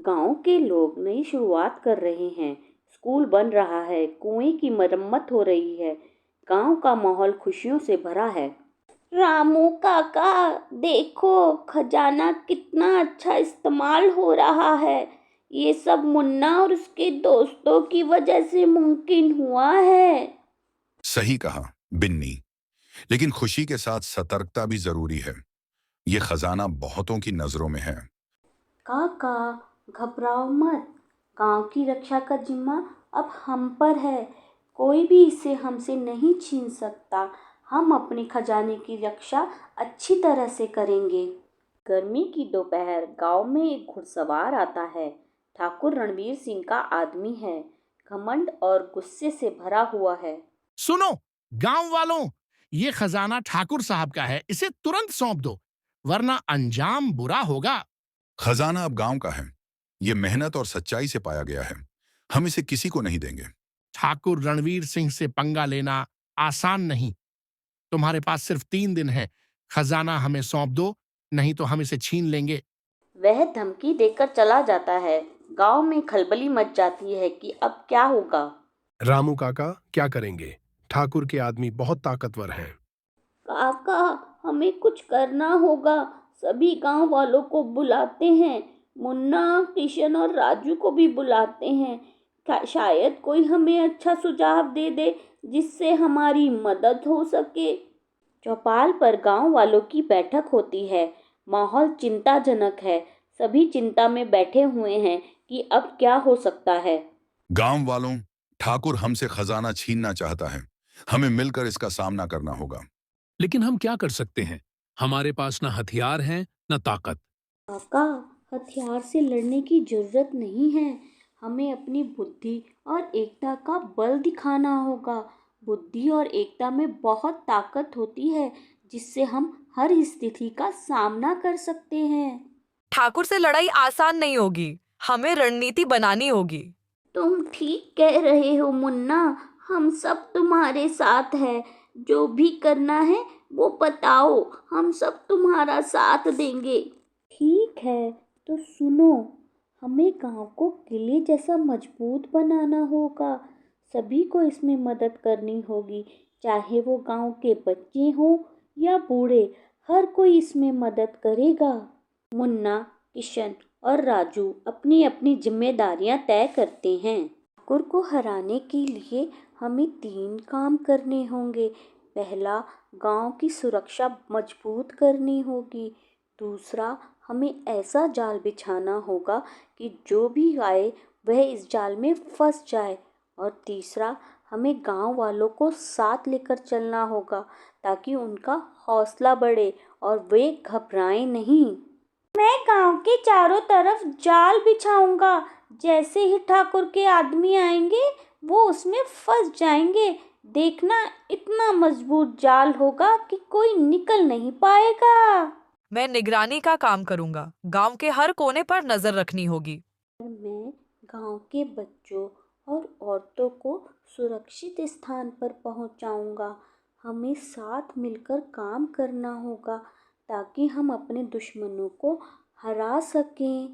गांव के लोग नई शुरुआत कर रहे हैं। स्कूल बन रहा है, कुएं की मरम्मत हो रही है। गांव का माहौल खुशियों से भरा है। रामू काका, देखो खजाना कितना अच्छा इस्तेमाल हो रहा है। ये सब मुन्ना और उसके दोस्तों की वजह से मुमकिन हुआ है। सही कहा बिन्नी, लेकिन खुशी के साथ सतर्कता भी जरूरी है। ये खजाना बहुतों की नजरों में है। काका, घबराओ मत। गांव की रक्षा का जिम्मा अब हम पर है। कोई भी इसे हमसे नहीं छीन सकता। हम अपने खजाने की रक्षा अच्छी तरह से करेंगे। गर्मी की दोपहर, गांव में एक घुड़सवार आता है। ठाकुर रणवीर सिंह का आदमी है। घमंड और गुस्से से भरा हुआ है। सुनो गांव वालों, ये खजाना ठाकुर साहब का है, इसे तुरंत सौंप दो वरना अंजाम बुरा होगा। खजाना अब गांव का है। ये मेहनत और सच्चाई से पाया गया है। हम इसे किसी को नहीं देंगे। ठाकुर रणवीर सिंह से पंगा लेना आसान नहीं। तुम्हारे पास सिर्फ 3 दिन है। खजाना हमें सौंप दो, नहीं तो हम इसे छीन लेंगे। वह धमकी देकर चला जाता है। गांव में खलबली मच जाती है कि अब क्या होगा। रामू काका क्या करेंगे? ठाकुर के आदमी बहुत ताकतवर हैं। काका, हमें कुछ करना होगा। सभी गांव वालों को बुलाते हैं। मुन्ना, किशन और राजू को भी बुलाते हैं। शायद कोई हमें अच्छा सुझाव दे दे जिससे हमारी मदद हो सके। चौपाल पर गांव वालों की बैठक होती है। माहौल चिंताजनक है। सभी चिंता में बैठे हुए हैं कि अब क्या हो सकता है। गांव वालों, ठाकुर हमसे खजाना छीनना चाहता है। हमें मिलकर इसका सामना करना होगा। लेकिन हम क्या कर सकते हैं? हमारे पास ना हथियार हैं ना ताकत। काका, हथियार से लड़ने की जरूरत नहीं है। हमें अपनी बुद्धि और एकता का बल दिखाना होगा। बुद्धि और एकता में बहुत ताकत होती है जिससे हम हर स्थिति का सामना कर सकते हैं। ठाकुर से लड़ाई आसान नहीं होगी, हमें रणनीति बनानी होगी। तुम ठीक कह रहे हो मुन्ना। हम सब तुम्हारे साथ हैं। जो भी करना है वो बताओ, हम सब तुम्हारा साथ देंगे। ठीक है, तो सुनो, हमें गांव को किले जैसा मजबूत बनाना होगा। सभी को इसमें मदद करनी होगी, चाहे वो गांव के बच्चे हों या बूढ़े। हर कोई इसमें मदद करेगा। मुन्ना, किशन और राजू अपनी अपनी जिम्मेदारियां तय करते हैं। ठाकुर को हराने के लिए हमें 3 काम करने होंगे। पहला, गांव की सुरक्षा मजबूत करनी होगी। दूसरा, हमें ऐसा जाल बिछाना होगा कि जो भी आए वह इस जाल में फंस जाए। और तीसरा, हमें गांव वालों को साथ लेकर चलना होगा ताकि उनका हौसला बढ़े और वे घबराएं नहीं। मैं गांव के चारों तरफ जाल बिछाऊंगा। जैसे ही ठाकुर के आदमी आएंगे वो उसमें फंस जाएंगे। देखना, इतना मजबूत जाल होगा कि कोई निकल नहीं पाएगा। मैं निगरानी का काम करूंगा, गांव के हर कोने पर नजर रखनी होगी। मैं गांव के बच्चों और औरतों को सुरक्षित स्थान पर पहुंचाऊंगा। हमें साथ मिलकर काम करना होगा ताकि हम अपने दुश्मनों को हरा सकें।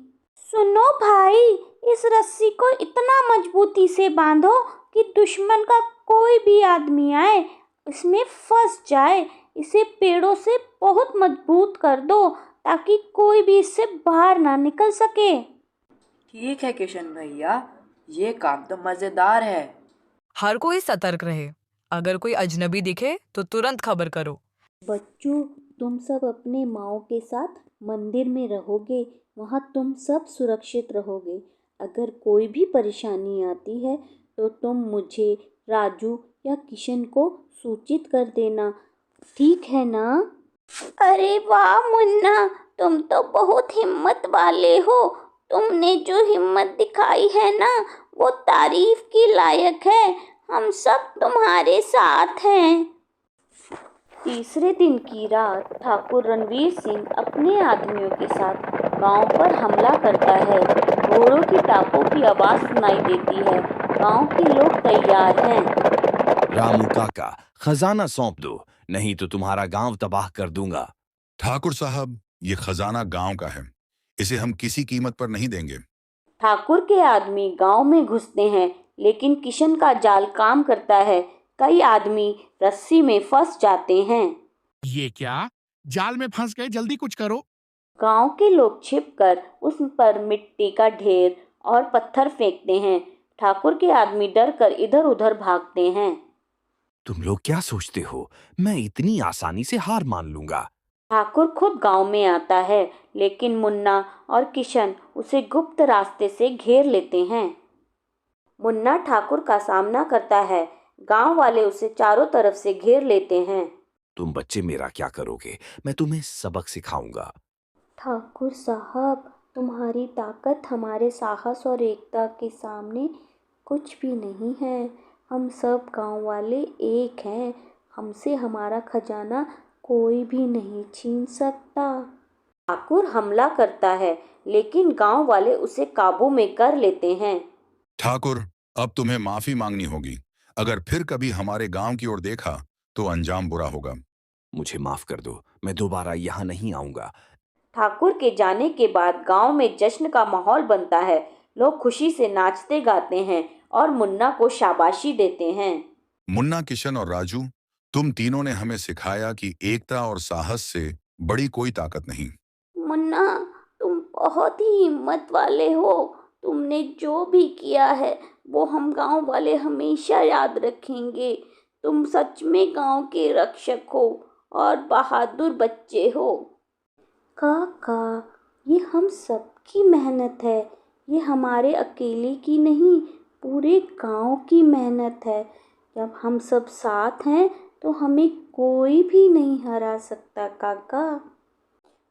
सुनो भाई, इस रस्सी को इतना मजबूती से बांधो कि दुश्मन का कोई भी आदमी आए इसमें फंस जाए। इसे पेड़ों से बहुत मजबूत कर दो ताकि कोई भी इससे बाहर ना निकल सके। ठीक है किशन भैया, ये काम तो मजेदार है। हर कोई सतर्क रहे, अगर कोई अजनबी दिखे तो तुरंत खबर करो। बच्चों, तुम सब अपने माओ के साथ मंदिर में रहोगे। वहाँ तुम सब सुरक्षित रहोगे। अगर कोई भी परेशानी आती है तो तुम मुझे, राजू या किशन को सूचित कर देना। ठीक है ना? अरे वाह मुन्ना, तुम तो बहुत हिम्मत वाले हो। तुमने जो हिम्मत दिखाई है ना, वो तारीफ की लायक है। हम सब तुम्हारे साथ हैं। तीसरे दिन की रात ठाकुर रणवीर सिंह अपने आदमियों के साथ गांव पर हमला करता है। घोड़ों की टापों की आवाज सुनाई देती है। गांव के लोग तैयार हैं। रामू काका, खजाना सौंप दो, नहीं तो तुम्हारा गांव तबाह कर दूंगा। ठाकुर साहब, ये खजाना गांव का है। इसे हम किसी कीमत पर नहीं देंगे। ठाकुर के आदमी गांव में घुसते हैं, लेकिन किशन का जाल काम करता है। कई आदमी रस्सी में फंस जाते हैं। ये क्या? जाल में फंस गए, जल्दी कुछ करो। गांव के लोग छिपकर उस पर मिट्टी का ढेर और पत्थर फेंकते हैं। ठाकुर के आदमी डरकर इधर उधर भागते हैं। तुम लोग क्या सोचते हो मैं इतनी आसानी से हार मान लूंगा? ठाकुर खुद गांव में आता है, लेकिन मुन्ना और किशन उसे गुप्त रास्ते से घेर लेते हैं। मुन्ना ठाकुर का सामना करता है। गांव वाले उसे चारों तरफ से घेर लेते हैं। तुम बच्चे मेरा क्या करोगे? मैं तुम्हें सबक सिखाऊंगा। ठाकुर साहब, तुम्हारी ताकत हमारे साहस और एकता के सामने कुछ भी नहीं है। हम सब गांव वाले एक हैं। हमसे हमारा खजाना कोई भी नहीं छीन सकता। ठाकुर हमला करता है, लेकिन गांव वाले उसे काबू में कर लेते हैं। ठाकुर, अब तुम्हें माफी मांगनी होगी। अगर फिर कभी हमारे गांव की ओर देखा तो अंजाम बुरा होगा। मुझे माफ कर दो, मैं दोबारा यहाँ नहीं आऊंगा। ठाकुर के जाने के बाद गांव में जश्न का माहौल बनता है। लोग खुशी से नाचते गाते हैं और मुन्ना को शाबाशी देते हैं। मुन्ना, किशन और राजू, तुम तीनों ने हमें सिखाया कि एकता और साहस से बड़ी कोई ताकत नहीं। मुन्ना, तुम बहुत ही हिम्मत वाले हो। तुमने जो भी किया है वो हम गांव वाले हमेशा याद रखेंगे। तुम सच में गांव के रक्षक हो और बहादुर बच्चे हो। काका, ये हम सबकी मेहनत है। ये हमारे अकेले की नहीं, पूरे गांव की मेहनत है। जब हम सब साथ हैं तो हमें कोई भी नहीं हरा सकता काका।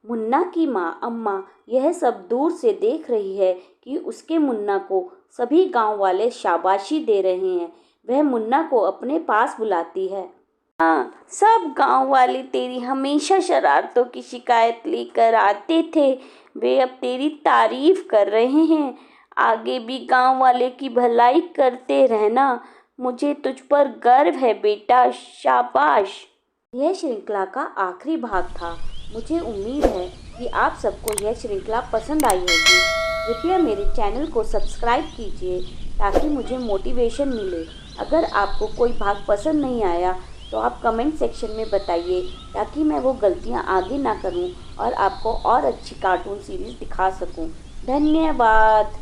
मुन्ना की माँ अम्मा यह सब दूर से देख रही है कि उसके मुन्ना को सभी गांव वाले शाबाशी दे रहे हैं। वह मुन्ना को अपने पास बुलाती है। हाँ, सब गांव वाले तेरी हमेशा शरारतों की शिकायत लेकर आते थे। वे अब तेरी तारीफ कर रहे हैं। आगे भी गांव वाले की भलाई करते रहना। मुझे तुझ पर गर्व है बेटा, शाबाश। यह श्रृंखला का आखिरी भाग था। मुझे उम्मीद है कि आप सबको यह श्रृंखला पसंद आई होगी। कृपया मेरे चैनल को सब्सक्राइब कीजिए ताकि मुझे मोटिवेशन मिले। अगर आपको कोई भाग पसंद नहीं आया तो आप कमेंट सेक्शन में बताइए ताकि मैं वो गलतियाँ आगे ना करूँ और आपको और अच्छी कार्टून सीरीज़ दिखा सकूँ। धन्यवाद।